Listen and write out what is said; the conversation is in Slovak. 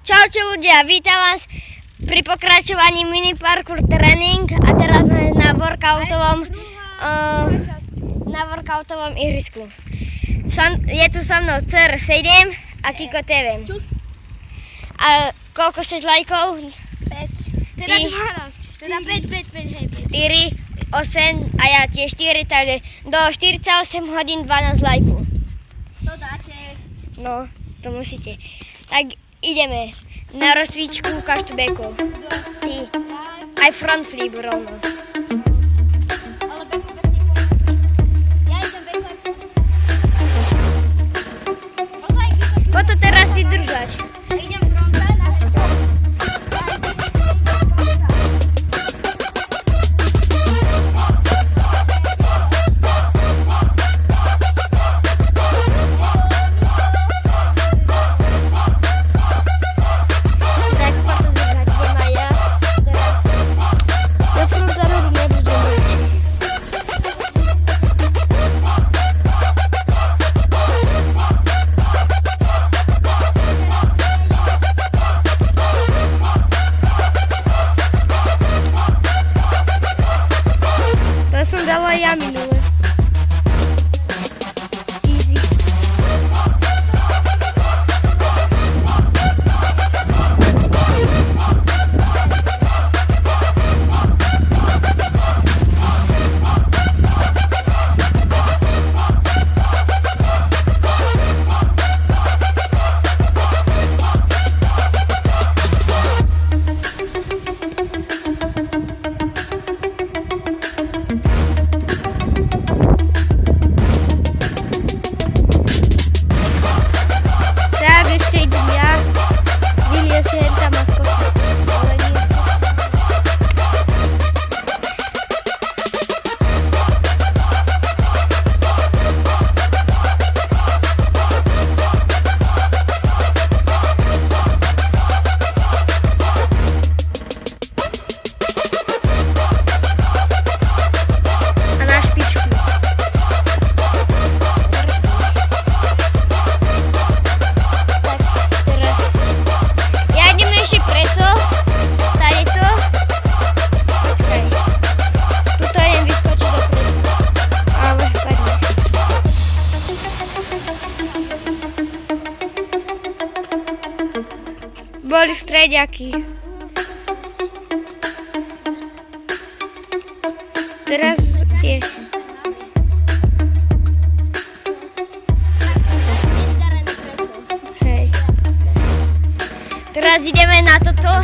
Čaute ľudia, vítam vás pri pokračovaní mini parkour tréning a teraz sme na workoutovom ihrisku. Je tu so mnou CR7 a Kiko TV. A koľko chceš lajkov? 5. Teda 12. Teda 5, hej. 4, 8 a ja tiež 4, takže do 48 hodín 12 lajkov. To dáte. No, to musíte. Tak ideme na rozcvičku kaštubekov. Ty. Aj front flip rovno. Ale beku bez tých pomôcok. Ja idem beku aj Potom teraz ty držať. idem fronta na heto. Tak potom držať, idem aj ja. Teraz. Ja furt zarobím, nebudem radšej. To som dala ja minule. Easy. Tak, ešte idem ja. Vyliezť hen tam a skočiť. Ale nie. A na špičku. Teraz ja idem ešte preto, stane to. Počkaj, tuto idem vyskočiť do preca. Ale padne. Boli v strediaky. Teraz tiež. Hej. Teraz ideme na toto.